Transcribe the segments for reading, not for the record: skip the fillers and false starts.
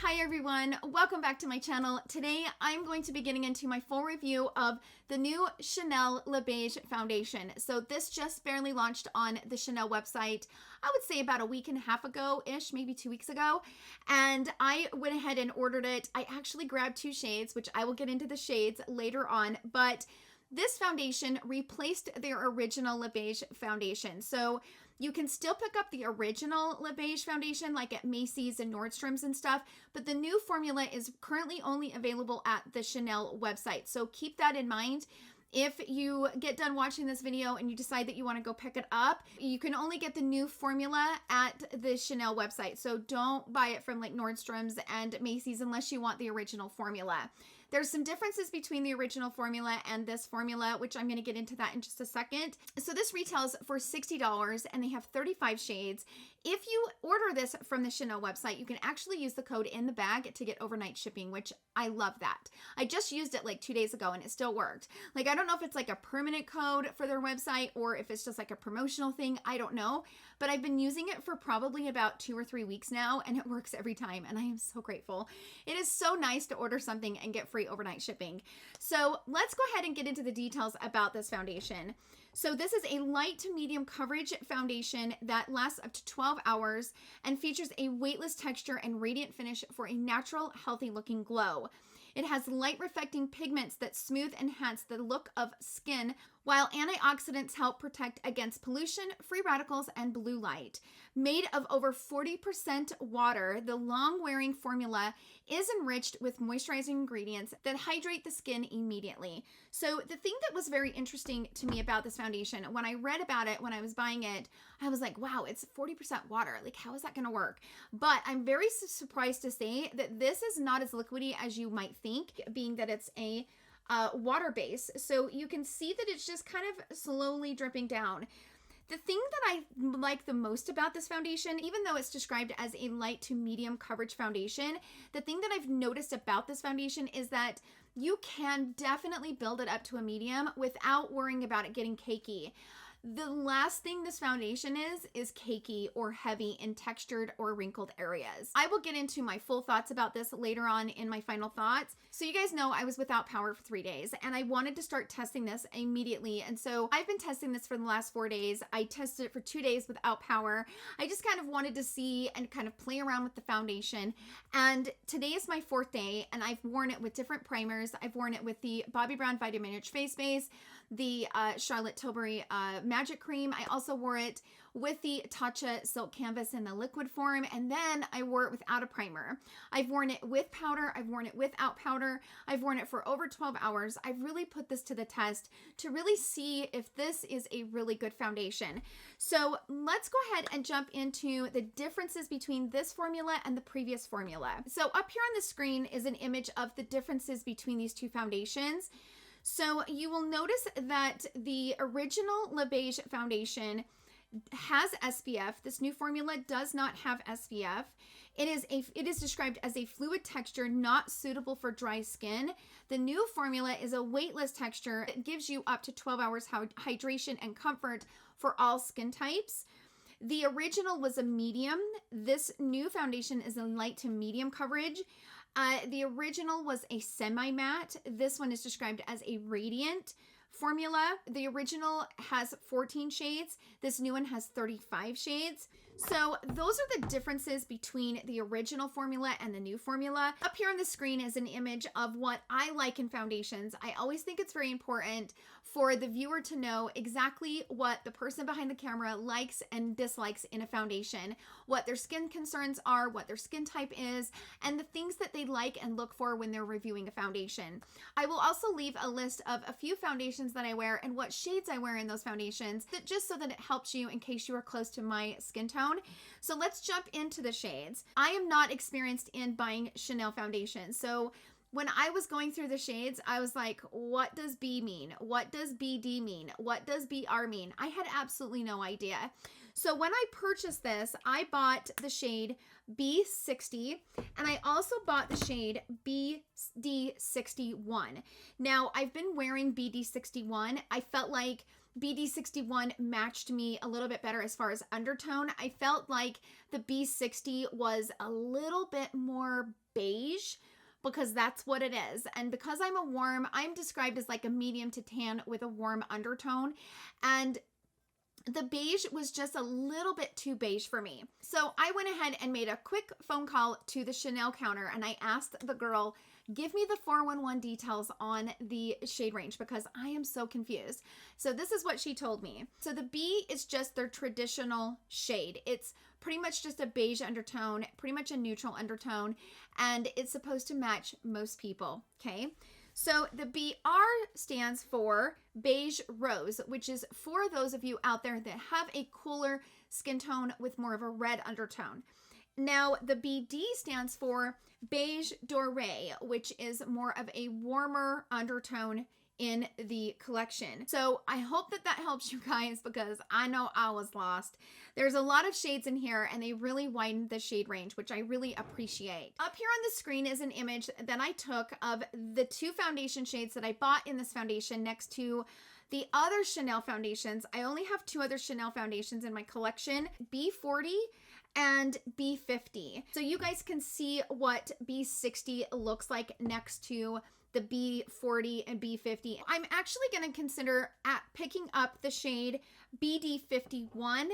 Hi everyone, welcome back to my channel. Today I'm going to be getting into my full review of the new Chanel Le Beige foundation. So this just barely launched on the Chanel website, I would say about a week and a half ago-ish, maybe 2 weeks ago. And I went ahead and ordered it. I actually grabbed 2 shades, which I will get into the shades later on, but this foundation replaced their original Le Beige foundation. So you can still pick up the original Le Beige foundation like at Macy's and Nordstrom's and stuff, but the new formula is currently only available at the Chanel website. So keep that in mind. If you get done watching this video and you decide that you want to go pick it up, you can only get the new formula at the Chanel website. So don't buy it from like Nordstrom's and Macy's unless you want the original formula. There's some differences between the original formula and this formula, which I'm going to get into that in just a second. So this retails for $60 and they have 35 shades. If you order this from the Chanel website, you can actually use the code in the bag to get overnight shipping, which I love that. I just used it like 2 days ago and it still worked. Like, I don't know if it's like a permanent code for their website or if it's just like a promotional thing. I don't know, but I've been using it for probably about 2 or 3 weeks now and it works every time. And I am so grateful. It is so nice to order something and get free overnight shipping. So let's go ahead and get into the details about this foundation. So this is a light to medium coverage foundation that lasts up to 12 hours and features a weightless texture and radiant finish for a natural, healthy looking glow. It has light reflecting pigments that smooth and enhance the look of skin, while antioxidants help protect against pollution, free radicals, and blue light. Made of over 40% water, the long-wearing formula is enriched with moisturizing ingredients that hydrate the skin immediately. So the thing that was very interesting to me about this foundation, when I read about it, when I was buying it, I was like, wow, it's 40% water. Like, how is that going to work? But I'm very surprised to say that this is not as liquidy as you might think, being that it's a water base. So you can see that it's just kind of slowly dripping down. The thing that I like the most about this foundation, even though it's described as a light to medium coverage foundation, the thing that I've noticed about this foundation is that you can definitely build it up to a medium without worrying about it getting cakey. The last thing this foundation is cakey or heavy in textured or wrinkled areas. I will get into my full thoughts about this later on in my final thoughts. So you guys know I was without power for 3 days and I wanted to start testing this immediately. And so I've been testing this for the last 4 days. I tested it for 2 days without power. I just kind of wanted to see and kind of play around with the foundation. And today is my 4th day and I've worn it with different primers. I've worn it with the Bobbi Brown Vitamin Rich Face Base, the Charlotte Tilbury Magic Cream. I also wore it with the Tatcha Silk Canvas in the liquid form, and then I wore it without a primer. I've worn it with powder. I've worn it without powder. I've worn it for over 12 hours. I've really put this to the test to really see if this is a really good foundation. So let's go ahead and jump into the differences between this formula and the previous formula. So up here on the screen is an image of the differences between these two foundations. So you will notice that the original Le Beige foundation has SPF. This new formula does not have SPF. It is described as a fluid texture not suitable for dry skin. The new formula is a weightless texture that gives you up to 12 hours hydration and comfort for all skin types. The original was a medium. This new foundation is a light to medium coverage. The original was a semi-matte. This one is described as a radiant formula. The original has 14 shades. This new one has 35 shades. So those are the differences between the original formula and the new formula. Up here on the screen is an image of what I like in foundations. I always think it's very important for the viewer to know exactly what the person behind the camera likes and dislikes in a foundation, what their skin concerns are, what their skin type is, and the things that they like and look for when they're reviewing a foundation. I will also leave a list of a few foundations that I wear and what shades I wear in those foundations, just so that it helps you in case you are close to my skin tone. So let's jump into the shades. I am not experienced in buying Chanel foundation. So when I was going through the shades, I was like, what does B mean? What does BD mean? What does BR mean? I had absolutely no idea. So when I purchased this, I bought the shade B60 and I also bought the shade BD61. Now, I've been wearing BD61. I felt like BD61 matched me a little bit better as far as undertone. I felt like the B60 was a little bit more beige, because that's what it is. And because I'm described as like a medium to tan with a warm undertone. And the beige was just a little bit too beige for me. So I went ahead and made a quick phone call to the Chanel counter, and I asked the girl, give me the 411 details on the shade range because I am so confused. So this is what she told me. So the B is just their traditional shade. It's pretty much just a beige undertone, pretty much a neutral undertone, and it's supposed to match most people, okay? So the BR stands for Beige Rose, which is for those of you out there that have a cooler skin tone with more of a red undertone. Now, the BD stands for Beige Doré, which is more of a warmer undertone in the collection. So I hope that that helps you guys because I know I was lost. There's a lot of shades in here and they really widened the shade range, which I really appreciate. Up here on the screen is an image that I took of the 2 foundation shades that I bought in this foundation next to the other Chanel foundations. I only have 2 other Chanel foundations in my collection, B40 and B50. So you guys can see what B60 looks like next to the B40 and B50. I'm actually going to consider picking up the shade BD51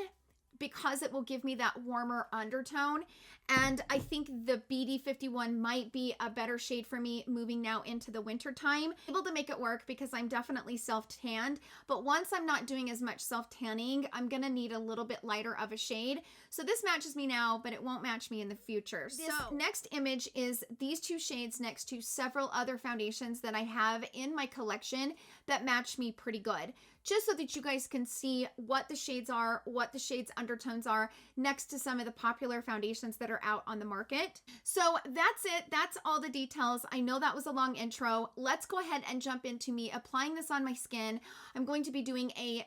because it will give me that warmer undertone. And I think the BD51 might be a better shade for me moving now into the winter time. I'm able to make it work because I'm definitely self-tanned, but once I'm not doing as much self-tanning, I'm gonna need a little bit lighter of a shade. So this matches me now, but it won't match me in the future. This next image is these 2 shades next to several other foundations that I have in my collection that match me pretty good, just so that you guys can see what the shades are, what the shades undertones are next to some of the popular foundations that are out on the market. So that's it. That's all the details. I know that was a long intro. Let's go ahead and jump into me applying this on my skin. I'm going to be doing a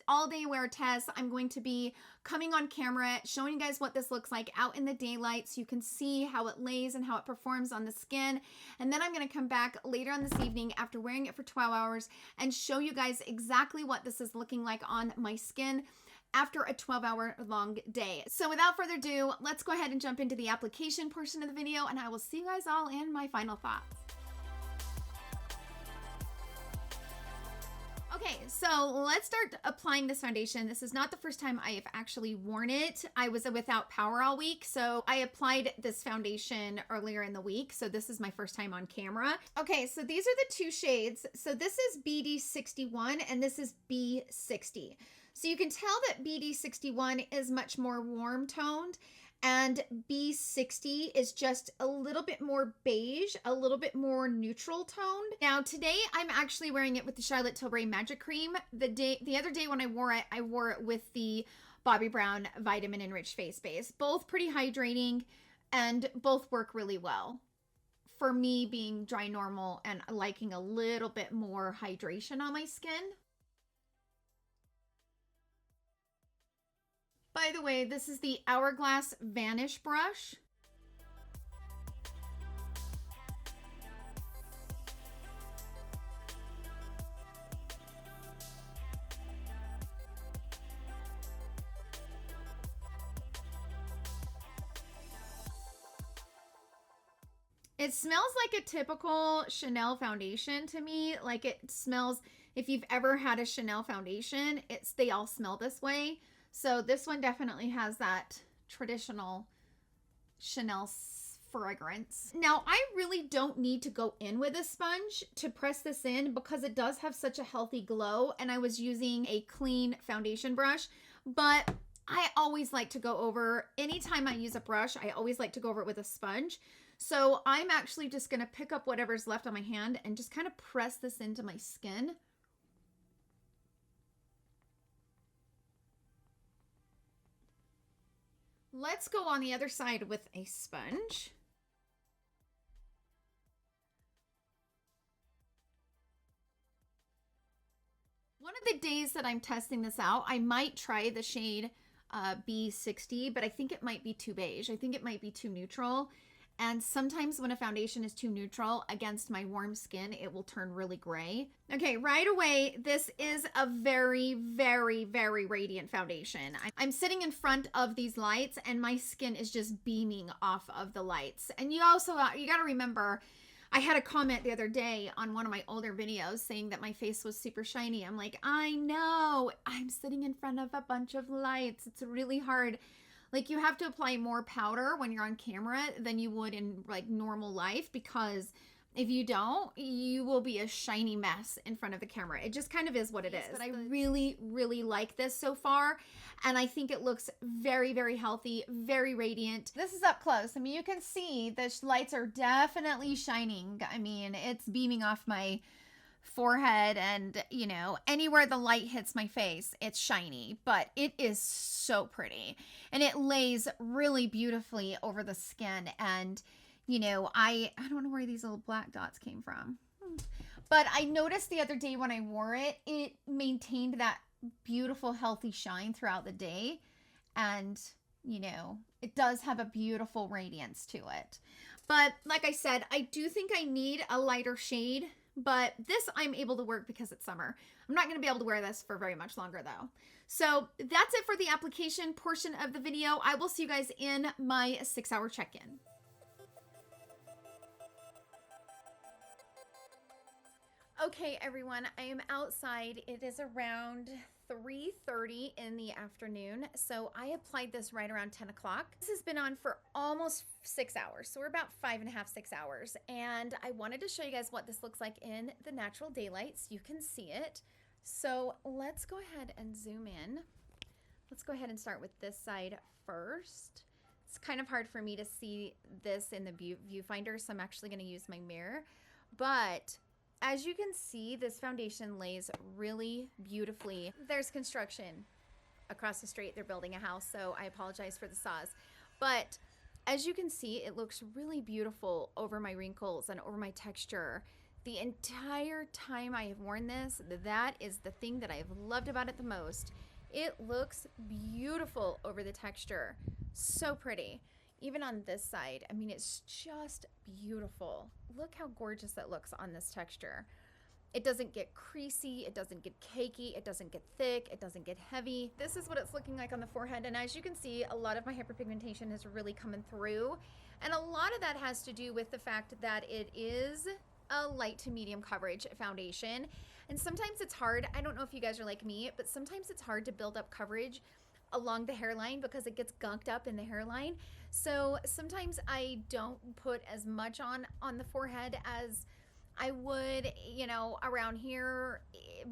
all day wear test. I'm going to be coming on camera, showing you guys what this looks like out in the daylight so you can see how it lays and how it performs on the skin. And then I'm going to come back later on this evening after wearing it for 12 hours and show you guys exactly what this is looking like on my skin after a 12-hour long day. So without further ado, let's go ahead and jump into the application portion of the video, and I will see you guys all in my final thoughts. Okay, so let's start applying this foundation. This is not the first time I have actually worn it. I was without power all week, so I applied this foundation earlier in the week. So this is my first time on camera. Okay, so these are the 2 shades. So this is BD61 and this is B60. So you can tell that BD61 is much more warm toned and B60 is just a little bit more beige, a little bit more neutral toned. Now today I'm actually wearing it with the Charlotte Tilbury Magic Cream. The other day when I wore it with the Bobbi Brown Vitamin Enriched Face Base. Both pretty hydrating and both work really well. For me being dry normal and liking a little bit more hydration on my skin. By the way, this is the Hourglass Vanish brush. It smells like a typical Chanel foundation to me. Like it smells, if you've ever had a Chanel foundation, they all smell this way. So this one definitely has that traditional Chanel fragrance. Now, I really don't need to go in with a sponge to press this in because it does have such a healthy glow, and I was using a clean foundation brush, but I always like to go over, anytime I use a brush, I always like to go over it with a sponge. So I'm actually just going to pick up whatever's left on my hand and just kind of press this into my skin. Let's go on the other side with a sponge. One of the days that I'm testing this out, I might try the shade B60, but I think it might be too beige. I think it might be too neutral. And sometimes when a foundation is too neutral against my warm skin, it will turn really gray. Okay, right away, this is a very, very, very radiant foundation. I'm sitting in front of these lights and my skin is just beaming off of the lights. And you gotta remember, I had a comment the other day on one of my older videos saying that my face was super shiny. I'm like, I know, I'm sitting in front of a bunch of lights. It's really hard. Like, you have to apply more powder when you're on camera than you would in like normal life, because if you don't, you will be a shiny mess in front of the camera. It just kind of is what it is. But I really, really like this so far. And I think it looks very, very healthy, very radiant. This is up close. I mean, you can see the lights are definitely shining. I mean, it's beaming off my forehead and, you know, anywhere the light hits my face, it's shiny, but it is so pretty and it lays really beautifully over the skin. And, you know, I don't know where these little black dots came from, but I noticed the other day when I wore it, it maintained that beautiful, healthy shine throughout the day. And, you know, it does have a beautiful radiance to it. But like I said, I do think I need a lighter shade. But this I'm able to work because it's summer. I'm not going to be able to wear this for very much longer though. So that's it for the application portion of the video. I will see you guys in my 6-hour check-in. Okay, everyone, I am outside. It is around 3:30 in the afternoon. So I applied this right around 10 o'clock. This has been on for almost 6 hours. So we're about 5.5, 6 hours. And I wanted to show you guys what this looks like in the natural daylight so you can see it. So let's go ahead and zoom in. Let's go ahead and start with this side first. It's kind of hard for me to see this in the viewfinder, so I'm actually going to use my mirror. But as you can see, this foundation lays really beautifully. There's construction across the street. They're building a house, so I apologize for the saws. But as you can see, it looks really beautiful over my wrinkles and over my texture. The entire time I have worn this, that is the thing that I have loved about it the most. It looks beautiful over the texture. So pretty. Even on this side, I mean, it's just beautiful. Look how gorgeous that looks on this texture. It doesn't get creasy, it doesn't get cakey, it doesn't get thick, it doesn't get heavy. This is what it's looking like on the forehead, and as you can see, a lot of my hyperpigmentation is really coming through, and a lot of that has to do with the fact that it is a light to medium coverage foundation, and sometimes it's hard. I don't know if you guys are like me, but sometimes it's hard to build up coverage along the hairline because it gets gunked up in the hairline. So sometimes I don't put as much on the forehead as I would, you know, around here,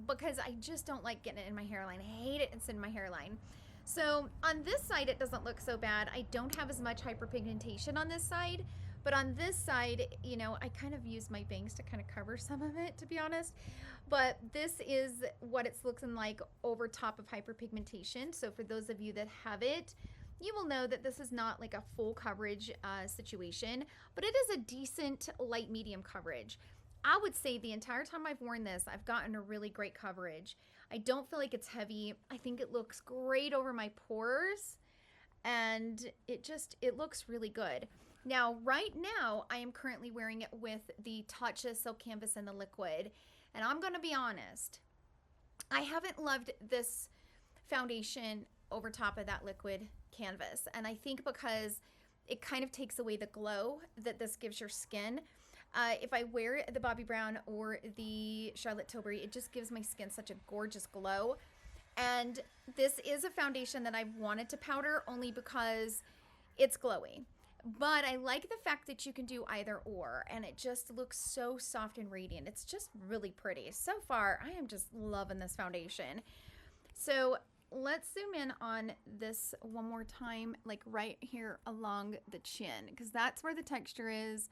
because I just don't like getting it in my hairline. I hate it, it's in my hairline. So on this side, it doesn't look so bad. I don't have as much hyperpigmentation on this side, but on this side, you know, I kind of use my bangs to kind of cover some of it, to be honest. But this is what it's looking like over top of hyperpigmentation. So for those of you that have it, you will know that this is not like a full coverage situation, but it is a decent light medium coverage. I would say the entire time I've worn this, I've gotten a really great coverage. I don't feel like it's heavy. I think it looks great over my pores, and it looks really good. Now, right now, I am currently wearing it with the Tatcha Silk Canvas in the liquid, and I'm gonna be honest, I haven't loved this foundation over top of that liquid canvas, and I think because it kind of takes away the glow that this gives your skin. If I wear the Bobbi Brown or the Charlotte Tilbury, it just gives my skin such a gorgeous glow. And this is a foundation that I've wanted to powder only because it's glowy. But I like the fact that you can do either or, and it just looks so soft and radiant. It's just really pretty. So far, I am just loving this foundation. So let's zoom in on this one more time, like right here along the chin, because that's where the texture is.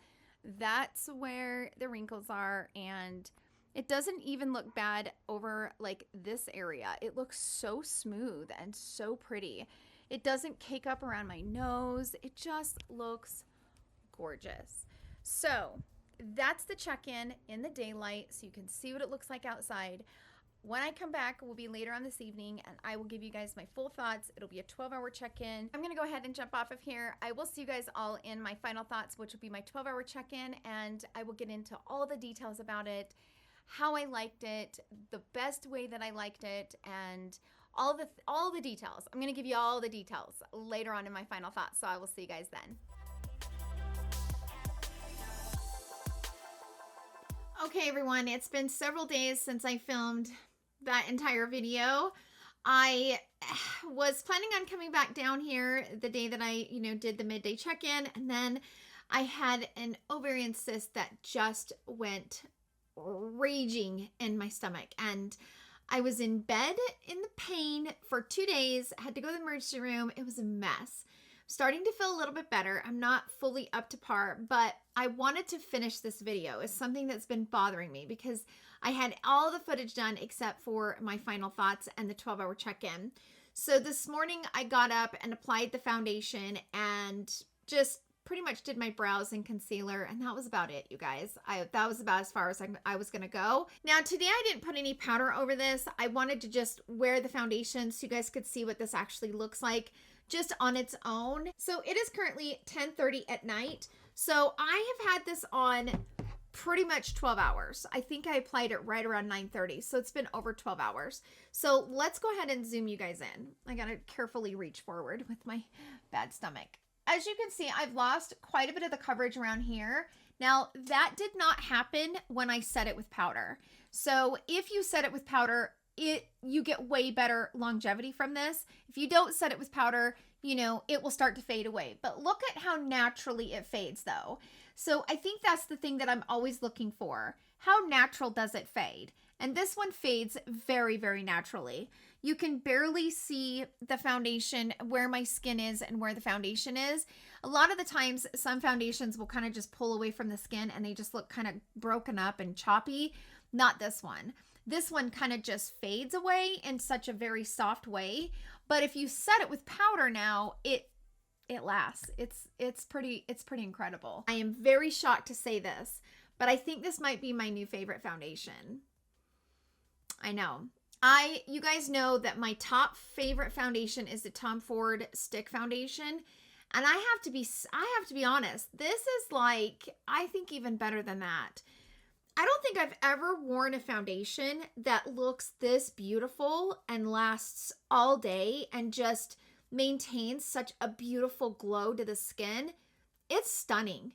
That's where the wrinkles are, and it doesn't even look bad over like this area. It looks so smooth and so pretty. It doesn't cake up around my nose. It just looks gorgeous. So that's the check-in in the daylight, so you can see what it looks like outside. when I come back, will be later on this evening, and I will give you guys my full thoughts. It'll be a 12-hour check-in. I'm gonna go ahead and jump off of here. I will see you guys all in my final thoughts, which will be my 12-hour check-in, and I will get into all the details about it, how I liked it, the best way that I liked it, and all the details. I'm gonna give you all the details later on in my final thoughts, so I will see you guys then. Okay, everyone, it's been several days since I filmed that entire video. I was planning on coming back down here the day that I, did the midday check-in, and then I had an ovarian cyst that just went raging in my stomach, and I was in bed in the pain for 2 days, had to go to the emergency room. It was a mess. Starting to feel a little bit better. I'm not fully up to par, but I wanted to finish this video. It's something that's been bothering me because I had all the footage done except for my final thoughts and the 12-hour check-in. So this morning I got up and applied the foundation and just pretty much did my brows and concealer, and that was about it, you guys. That was about as far as I was gonna go. Now today I didn't put any powder over this. I wanted to just wear the foundation so you guys could see what this actually looks like just on its own. So it is currently 10:30 at night. So I have had this on pretty much 12 hours. I think I applied it right around 9:30. So it's been over 12 hours. So let's go ahead and zoom you guys in. I gotta carefully reach forward with my bad stomach. As you can see, I've lost quite a bit of the coverage around here. Now that did not happen when I set it with powder. So if you set it with powder, you get way better longevity from this. If you don't set it with powder, it will start to fade away. But look at how naturally it fades though. So I think that's the thing that I'm always looking for. How natural does it fade? And this one fades very, very naturally. You can barely see the foundation, where my skin is and where the foundation is. A lot of the times, some foundations will kind of just pull away from the skin and they just look kind of broken up and choppy. Not this one. This one kind of just fades away in such a very soft way. But if you set it with powder now, it lasts. It's pretty incredible. I am very shocked to say this, but I think this might be my new favorite foundation. I know. You guys know that my top favorite foundation is the Tom Ford Stick Foundation. And I have to be honest, this is like, I think even better than that. I don't think I've ever worn a foundation that looks this beautiful and lasts all day and just maintains such a beautiful glow to the skin. It's stunning.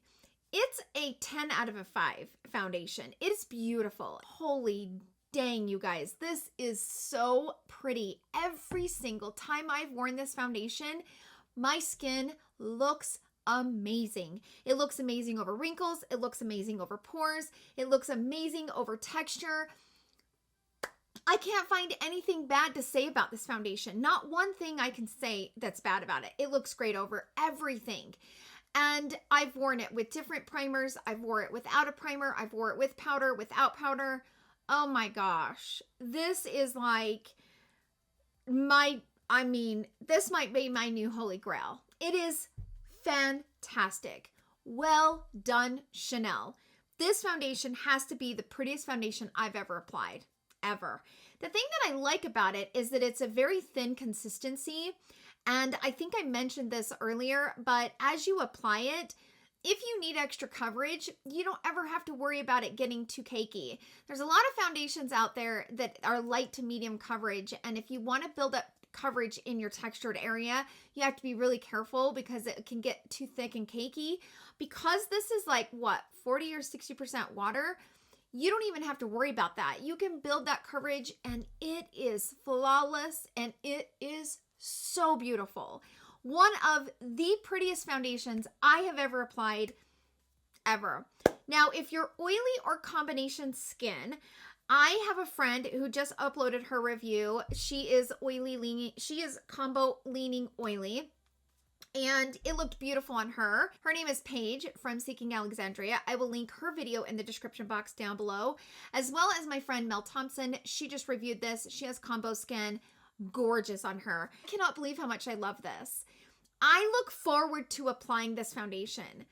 It's a 10 out of a 5 foundation. It's beautiful. Holy dang, you guys. This is so pretty. Every single time I've worn this foundation, my skin looks amazing. It looks amazing over wrinkles. It looks amazing over pores. It looks amazing over texture. I can't find anything bad to say about this foundation. Not one thing I can say that's bad about it. It looks great over everything. And I've worn it with different primers. I've worn it without a primer. I've worn it with powder, without powder. Oh my gosh. This is like this might be my new holy grail. It is fantastic. Well done, Chanel. This foundation has to be the prettiest foundation I've ever applied, ever. The thing that I like about it is that it's a very thin consistency. And I think I mentioned this earlier, but as you apply it, if you need extra coverage, you don't ever have to worry about it getting too cakey. There's a lot of foundations out there that are light to medium coverage. And if you want to build up coverage in your textured area, you have to be really careful because it can get too thick and cakey. Because this is like, what, 40 or 60% water, you don't even have to worry about that. You can build that coverage and it is flawless and it is so beautiful. One of the prettiest foundations I have ever applied, ever. Now, if you're oily or combination skin, I have a friend who just uploaded her review. She is oily leaning. She is combo leaning oily. And it looked beautiful on her. Her name is Beige from Seeking Alexandria. I will link her video in the description box down below, as well as my friend Mel Thompson. She just reviewed this. She has combo skin. Gorgeous on her. I cannot believe how much I love this. I look forward to applying this foundation.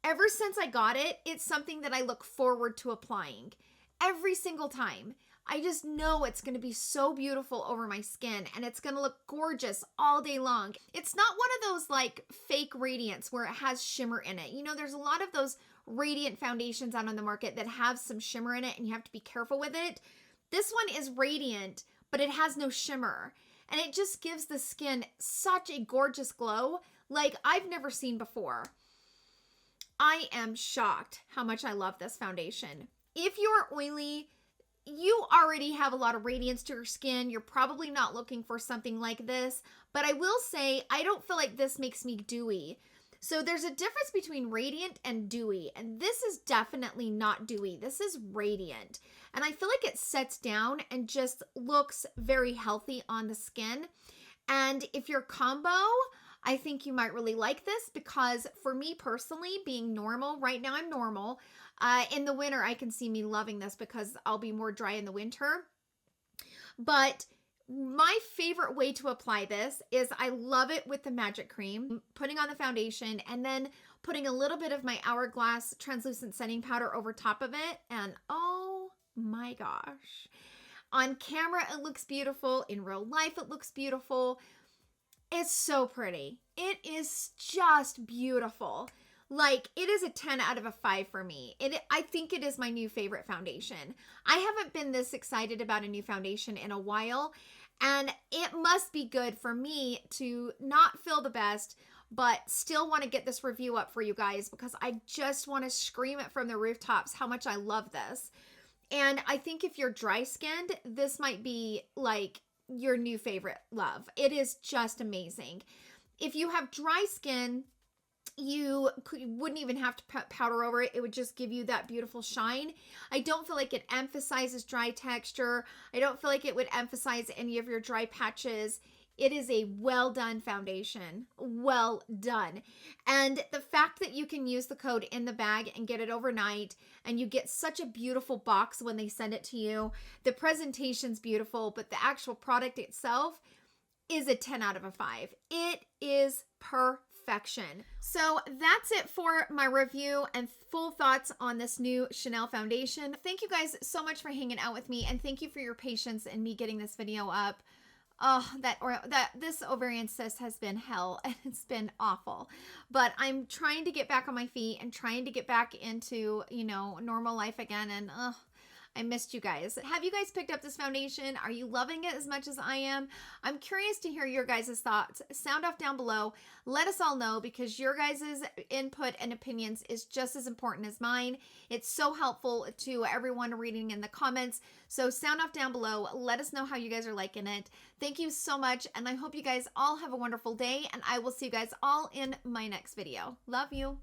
Ever since I got it, it's something that I look forward to applying every single time. I just know it's going to be so beautiful over my skin and it's going to look gorgeous all day long. It's not one of those like fake radiance where it has shimmer in it. You know, there's a lot of those radiant foundations out on the market that have some shimmer in it and you have to be careful with it. This one is radiant, but it has no shimmer. And it just gives the skin such a gorgeous glow like I've never seen before. I am shocked how much I love this foundation. If you're oily, you already have a lot of radiance to your skin. You're probably not looking for something like this, but I will say I don't feel like this makes me dewy. So there's a difference between radiant and dewy, and this is definitely not dewy. This is radiant, and I feel like it sets down and just looks very healthy on the skin. And if you're combo, I think you might really like this because for me personally, being normal, right now I'm normal. In the winter, I can see me loving this because I'll be more dry in the winter. But my favorite way to apply this is I love it with the magic cream, putting on the foundation and then putting a little bit of my Hourglass translucent setting powder over top of it. And oh my gosh, on camera, it looks beautiful. In real life, it looks beautiful. It's so pretty. It is just beautiful. Like, it is a 10 out of a 5 for me. I think it is my new favorite foundation. I haven't been this excited about a new foundation in a while, and it must be good for me to not feel the best, but still want to get this review up for you guys because I just want to scream it from the rooftops how much I love this. And I think if you're dry skinned, this might be like your new favorite love. It is just amazing. If you have dry skin, you wouldn't even have to put powder over it. It would just give you that beautiful shine. I don't feel like it emphasizes dry texture. I don't feel like it would emphasize any of your dry patches. It is a well done foundation. Well done. And the fact that you can use the code in the bag and get it overnight, and you get such a beautiful box when they send it to you. The presentation's beautiful, but the actual product itself is a 10 out of a 5. It is perfection. So that's it for my review and full thoughts on this new Chanel foundation. Thank you guys so much for hanging out with me, and thank you for your patience in me getting this video up. Oh, this ovarian cyst has been hell, and it's been awful. But I'm trying to get back on my feet and trying to get back into, you know, normal life again, and I missed you guys. Have you guys picked up this foundation? Are you loving it as much as I am? I'm curious to hear your guys' thoughts. Sound off down below. Let us all know, because your guys' input and opinions is just as important as mine. It's so helpful to everyone reading in the comments. So sound off down below. Let us know how you guys are liking it. Thank you so much, and I hope you guys all have a wonderful day, and I will see you guys all in my next video. Love you.